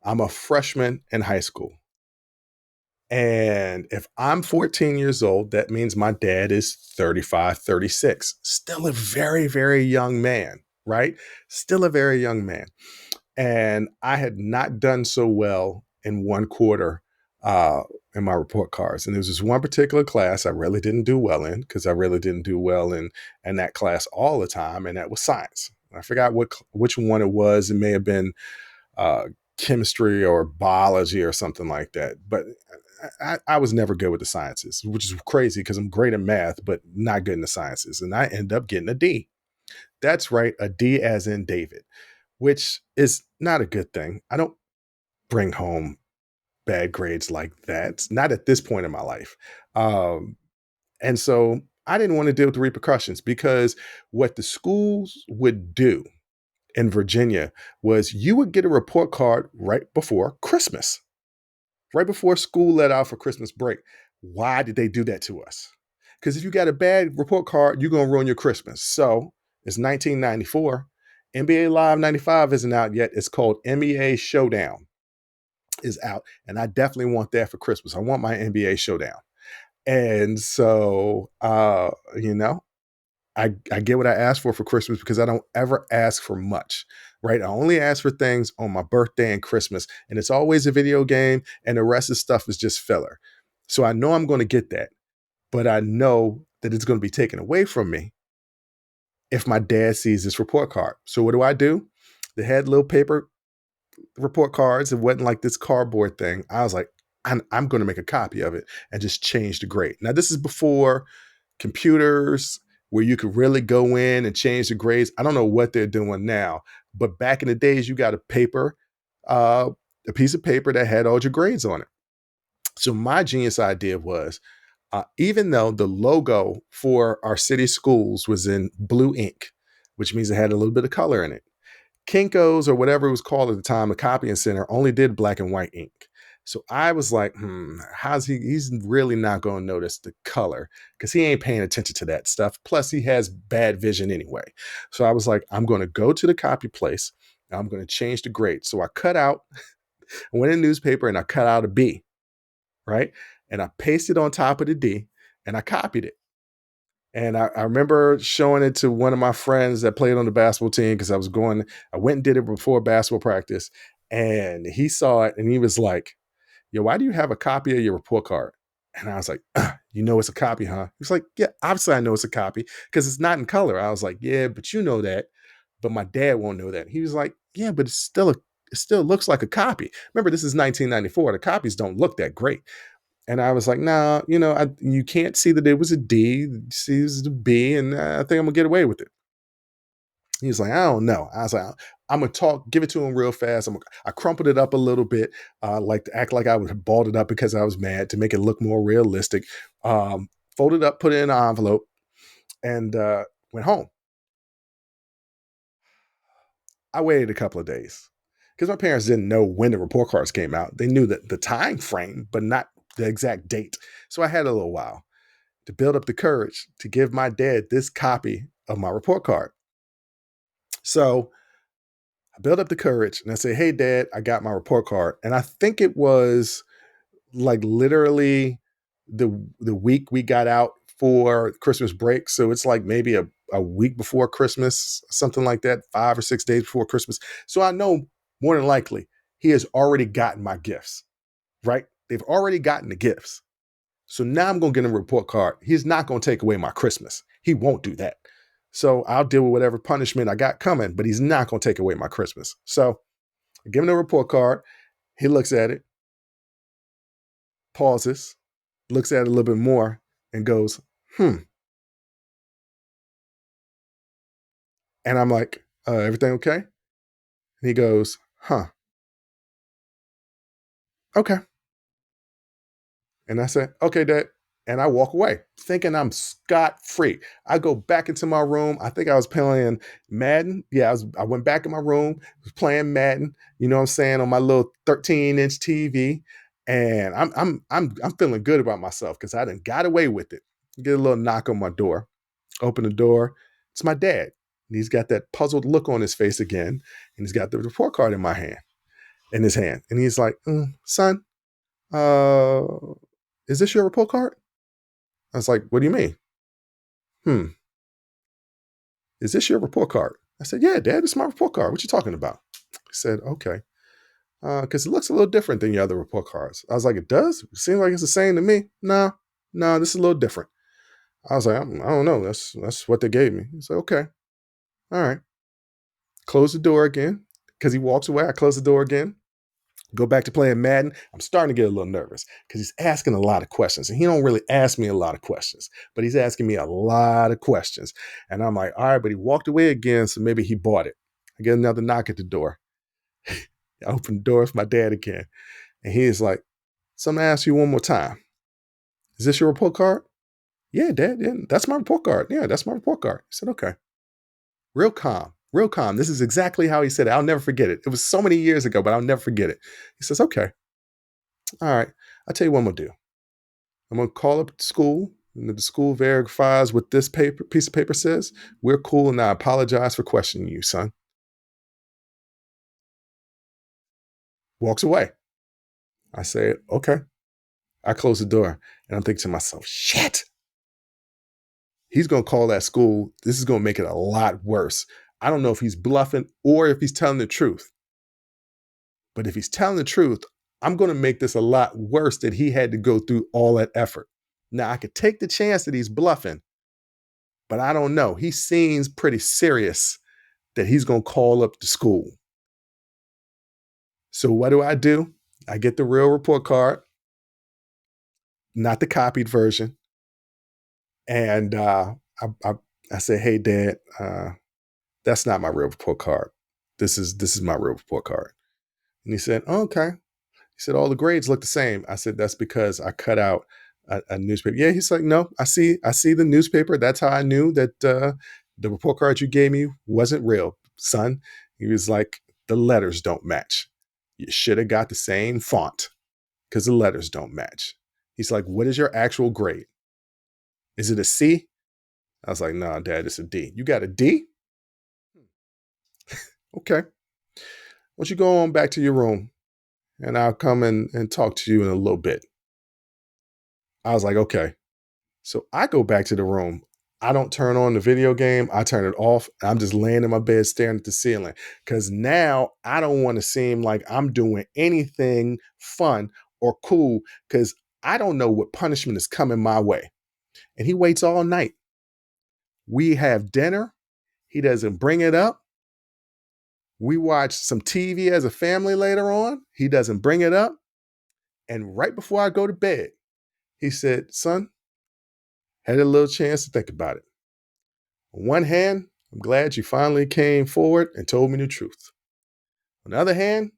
I'm a freshman in high school. And if I'm 14 years old, that means my dad is 35, 36. Still a very, very young man, right? Still a very young man. And I had not done so well in one quarter in my report cards. And there was this one particular class I really didn't do well in, because I really didn't do well in that class all the time. And that was science. I forgot which one it was. It may have been chemistry or biology or something like that. But I was never good with the sciences, which is crazy because I'm great at math, but not good in the sciences. And I end up getting a D. That's right, a D as in David, which is not a good thing. I don't bring home bad grades like that, not at this point in my life. And so I didn't want to deal with the repercussions, because what the schools would do in Virginia was you would get a report card right before Christmas, right before school let out for Christmas break. Why did they do that to us? Because if you got a bad report card, you're going to ruin your Christmas. So it's 1994. NBA Live 95 isn't out yet. It's called NBA Showdown is out. And I definitely want that for Christmas. I want my NBA Showdown. And so, I get what I asked for Christmas, because I don't ever ask for much, right? I only ask for things on my birthday and Christmas, and it's always a video game, and the rest of the stuff is just filler. So I know I'm going to get that, but I know that it's going to be taken away from me if my dad sees this report card. So what do? They had little paper report cards. It wasn't like this cardboard thing. I was like, I'm going to make a copy of it and just change the grade. Now, this is before computers, where you could really go in and change the grades. I don't know what they're doing now, but back in the days, you got a paper a piece of paper that had all your grades on it. So my genius idea was, even though the logo for our city schools was in blue ink, which means it had a little bit of color in it, Kinko's or whatever it was called at the time, the copying center, only did black and white ink. So I was like, he's really not going to notice the color because he ain't paying attention to that stuff. Plus, he has bad vision anyway. So I was like, I'm going to go to the copy place. I'm going to change the grade. So I went in the newspaper and I cut out a B, right? And I pasted on top of the D and I copied it. And I remember showing it to one of my friends that played on the basketball team because I went and did it before basketball practice. And he saw it and he was like, yo, why do you have a copy of your report card? And I was like, you know it's a copy, huh? He was like, yeah, obviously I know it's a copy because it's not in color. I was like, yeah, but you know that. But my dad won't know that. He was like, yeah, but it still looks like a copy. Remember, this is 1994. The copies don't look that great. And I was like, nah, you can't see that it was a D. You see, it was a B, and I think I'm gonna get away with it. He was like, I don't know. I was like, I'm gonna give it to him real fast. I crumpled it up a little bit, like to act like I would have balled it up because I was mad to make it look more realistic. Folded up, put it in an envelope, and went home. I waited a couple of days because my parents didn't know when the report cards came out. They knew that the time frame, but not the exact date. So I had a little while to build up the courage to give my dad this copy of my report card. So I built up the courage and I say, hey, Dad, I got my report card. And I think it was like literally the week we got out for Christmas break. So it's like maybe a week before Christmas, something like that, 5 or 6 days before Christmas. So I know more than likely he has already gotten my gifts, right? They've already gotten the gifts. So now I'm going to get him a report card. He's not going to take away my Christmas. He won't do that. So I'll deal with whatever punishment I got coming, but he's not going to take away my Christmas. So I give him the report card. He looks at it, pauses, looks at it a little bit more and goes, And I'm like, everything okay? And he goes, okay. And I said, okay, Dad. And I walk away thinking I'm scot-free. I go back into my room. I think I was playing Madden. Yeah, I went back in my room, was playing Madden, you know what I'm saying, on my little 13-inch TV. And I'm feeling good about myself because I done got away with it. Get a little knock on my door. Open the door. It's my dad. And he's got that puzzled look on his face again. And he's got the report card in his hand. And he's like, son, is this your report card? I was like, what do you mean? Is this your report card? I said, yeah, Dad, it's my report card. What you talking about? He said, okay. Because it looks a little different than your other report cards. I was like, it does? It seems like it's the same to me. No, this is a little different. I was like, I don't know. That's what they gave me. He said, okay. All right. Close the door again. Because he walks away. I close the door again. Go back to playing Madden. I'm starting to get a little nervous because he's asking a lot of questions. And he don't really ask me a lot of questions, but he's asking me a lot of questions. And I'm like, all right, but he walked away again, so maybe he bought it. I get another knock at the door. I open the door. It's my dad again. And he's like, so I'm going to ask you one more time. Is this your report card? Yeah, Dad. Yeah, that's my report card. Yeah, that's my report card. He said, okay. Real calm. Real calm. This is exactly how he said it. I'll never forget it. It was so many years ago, but I'll never forget it. He says, okay. All right. I'll tell you what I'm going to do. I'm going to call up the school, and if the school verifies what this piece of paper says, we're cool, and I apologize for questioning you, son. Walks away. I say, okay. I close the door, and I'm thinking to myself, shit. He's going to call that school. This is going to make it a lot worse. I don't know if he's bluffing or if he's telling the truth. But if he's telling the truth, I'm going to make this a lot worse that he had to go through all that effort. Now, I could take the chance that he's bluffing, but I don't know. He seems pretty serious that he's going to call up the school. So what do? I get the real report card, not the copied version. And I say, hey, Dad, that's not my real report card. This is my real report card. And he said, oh, okay. He said, all the grades look the same. I said, that's because I cut out a newspaper. Yeah, he's like, no, I see the newspaper. That's how I knew that the report card you gave me wasn't real, son. He was like, the letters don't match. You should have got the same font because the letters don't match. He's like, what is your actual grade? Is it a C? I was like, no, Dad, it's a D. You got a D? Okay. Why don't you go on back to your room and I'll come and talk to you in a little bit. I was like, okay. So I go back to the room. I don't turn on the video game. I turn it off. I'm just laying in my bed staring at the ceiling because now I don't want to seem like I'm doing anything fun or cool because I don't know what punishment is coming my way. And he waits all night. We have dinner. He doesn't bring it up. We watch some TV as a family later on. He doesn't bring it up. And right before I go to bed, he said, son, had a little chance to think about it. On one hand, I'm glad you finally came forward and told me the truth. On the other hand,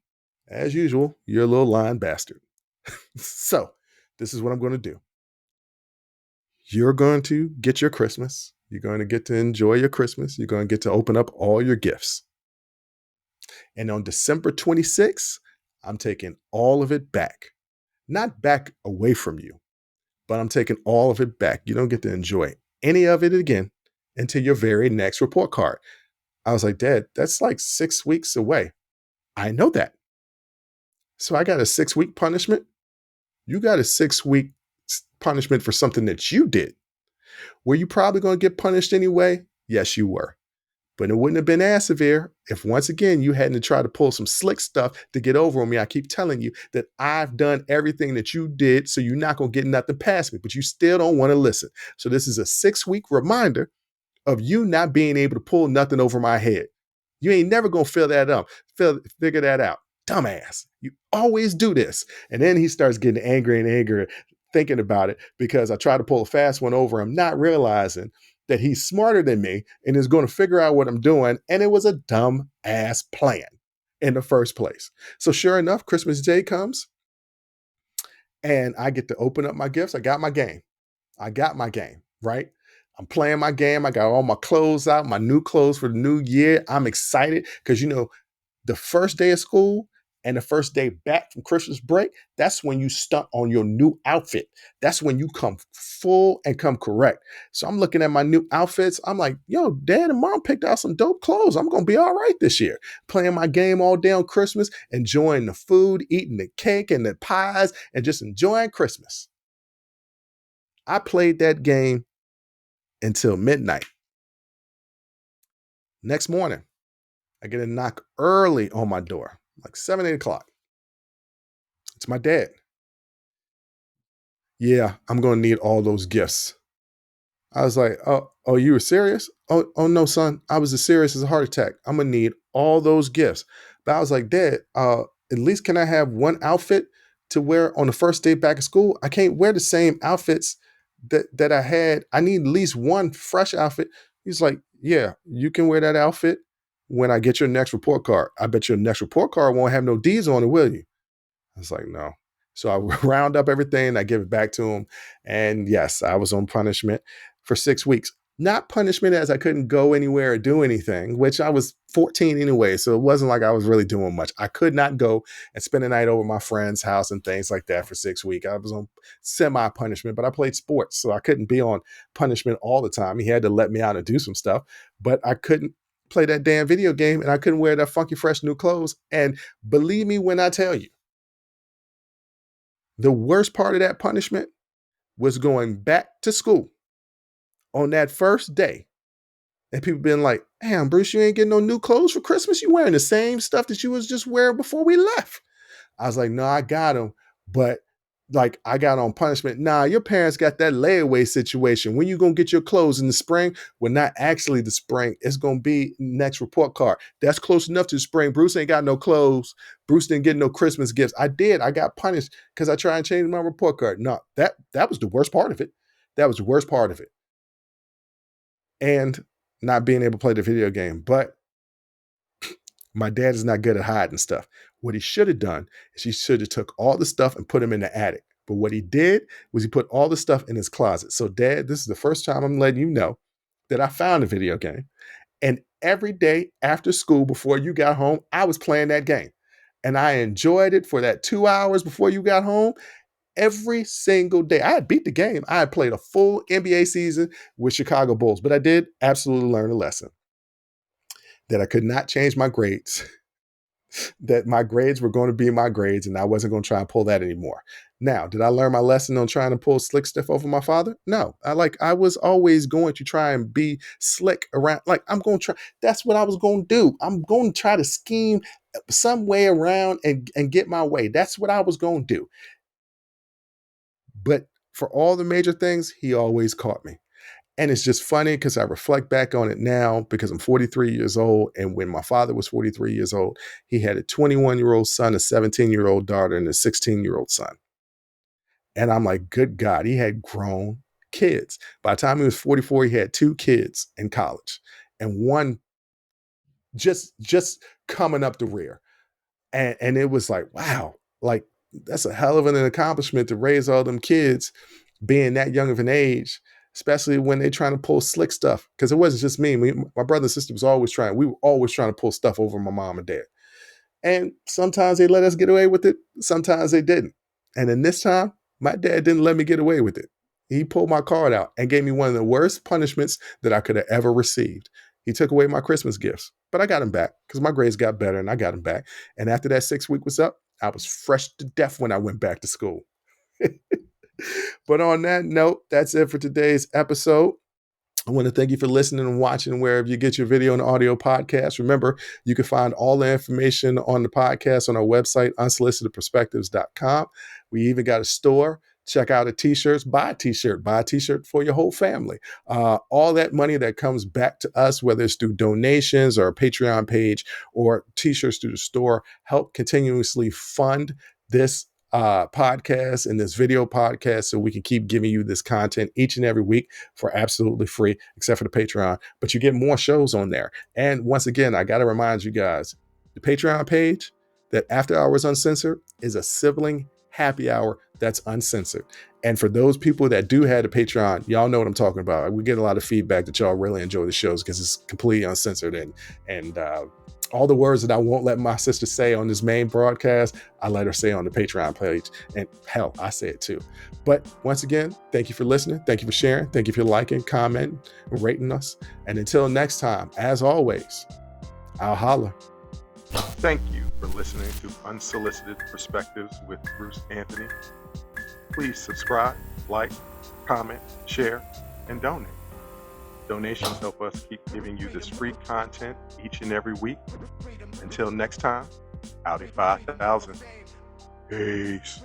as usual, you're a little lying bastard. So this is what I'm going to do. You're going to get your Christmas. You're going to get to enjoy your Christmas. You're going to get to open up all your gifts. And on December 26th, I'm taking all of it back. Not back away from you, but I'm taking all of it back. You don't get to enjoy any of it again until your very next report card. I was like, Dad, that's like 6 weeks away. I know that. So I got a 6-week punishment. You got a 6-week punishment for something that you did. Were you probably going to get punished anyway? Yes, you were. But it wouldn't have been as severe if once again you hadn't to try to pull some slick stuff to get over on me. I keep telling you that I've done everything that you did, so you're not going to get nothing past me, but you still don't want to listen. So this is a 6-week reminder of you not being able to pull nothing over my head. You ain't never going to figure that out. Dumbass. You always do this. And then he starts getting angry and angry thinking about it because I try to pull a fast one over him, not realizing that he's smarter than me and is going to figure out what I'm doing. And it was a dumb ass plan in the first place. So sure enough, Christmas Day comes and I get to open up my gifts. I got my game, right? I'm playing my game. I got all my clothes out, my new clothes for the new year. I'm excited because, the first day of school and the first day back from Christmas break, that's when you stunt on your new outfit. That's when you come full and come correct. So I'm looking at my new outfits. I'm like, yo, Dad and Mom picked out some dope clothes. I'm going to be all right this year. Playing my game all day on Christmas, enjoying the food, eating the cake and the pies, and just enjoying Christmas. I played that game until midnight. Next morning, I get a knock early on my door, like 7, 8 o'clock. It's my dad. Yeah, I'm going to need all those gifts. I was like, oh, you were serious? Oh, no, son. I was as serious as a heart attack. I'm going to need all those gifts. But I was like, Dad, at least can I have one outfit to wear on the first day back at school? I can't wear the same outfits that I had. I need at least one fresh outfit. He's like, yeah, you can wear that outfit when I get your next report card. I bet your next report card won't have no D's on it, will you? I was like, no. So I round up everything, I give it back to him. And yes, I was on punishment for 6 weeks. Not punishment as I couldn't go anywhere or do anything, which I was 14 anyway. So it wasn't like I was really doing much. I could not go and spend the night over my friend's house and things like that for 6 weeks. I was on semi-punishment, but I played sports. So I couldn't be on punishment all the time. He had to let me out and do some stuff, but I couldn't play that damn video game and I couldn't wear that funky, fresh new clothes. And believe me when I tell you, the worst part of that punishment was going back to school on that first day. And people been like, damn, Bruce, you ain't getting no new clothes for Christmas? You wearing the same stuff that you was just wearing before we left. I was like, no, I got them. But like I got on punishment. Nah, your parents got that layaway situation. When you going to get your clothes in the spring? Well, not actually the spring. It's going to be next report card. That's close enough to the spring. Bruce ain't got no clothes. Bruce didn't get no Christmas gifts. I did. I got punished because I tried to change my report card. No, that was the worst part of it. That was the worst part of it. And not being able to play the video game. But my dad is not good at hiding stuff. What he should have done is he should have took all the stuff and put them in the attic. But what he did was he put all the stuff in his closet. So, Dad, this is the first time I'm letting you know that I found a video game. And every day after school, before you got home, I was playing that game. And I enjoyed it for that 2 hours before you got home. Every single day. I had beat the game. I had played a full NBA season with Chicago Bulls, but I did absolutely learn a lesson that I could not change my grades, that my grades were going to be my grades, and I wasn't going to try and pull that anymore. Now, did I learn my lesson on trying to pull slick stuff over my father? No. I was always going to try and be slick around. Like, I'm going to try. That's what I was going to do. I'm going to try to scheme some way around and get my way. That's what I was going to do. But for all the major things, he always caught me. And it's just funny because I reflect back on it now because I'm 43 years old. And when my father was 43 years old, he had a 21-year-old son, a 17-year-old daughter, and a 16-year-old son. And I'm like, good God, he had grown kids. By the time he was 44, he had 2 kids in college and one just coming up the rear. And it was like, wow, like that's a hell of an accomplishment to raise all them kids being that young of an age, especially when they're trying to pull slick stuff. Because it wasn't just me. My brother and sister we were always trying to pull stuff over my mom and dad. And sometimes they let us get away with it. Sometimes they didn't. And in this time, my dad didn't let me get away with it. He pulled my card out and gave me one of the worst punishments that I could have ever received. He took away my Christmas gifts, but I got him back because my grades got better and I got him back. And after that 6 week was up, I was fresh to death when I went back to school. But on that note, that's it for today's episode. I want to thank you for listening and watching wherever you get your video and audio podcast. Remember, you can find all the information on the podcast on our website, unsolicitedperspectives.com. We even got a store. Check out the t-shirts, buy a t-shirt for your whole family. All that money that comes back to us, whether it's through donations or a Patreon page or t-shirts through the store, help continuously fund this podcast and this video podcast so we can keep giving you this content each and every week for absolutely free, except for the Patreon. But you get more shows on there. And once again, I got to remind you guys, the Patreon page, that After Hours Uncensored is a sibling happy hour that's uncensored. And for those people that do have the Patreon, y'all know what I'm talking about. We get a lot of feedback that y'all really enjoy the shows because it's completely uncensored and all the words that I won't let my sister say on this main broadcast, I let her say on the Patreon page. And hell, I say it too. But once again, thank you for listening. Thank you for sharing. Thank you for liking, commenting, and rating us. And until next time, as always, I'll holler. Thank you for listening to Unsolicited Perspectives with Bruce Anthony. Please subscribe, like, comment, share, and donate. Donations help us keep giving you this free content each and every week. Until next time, Audi 5000. Peace.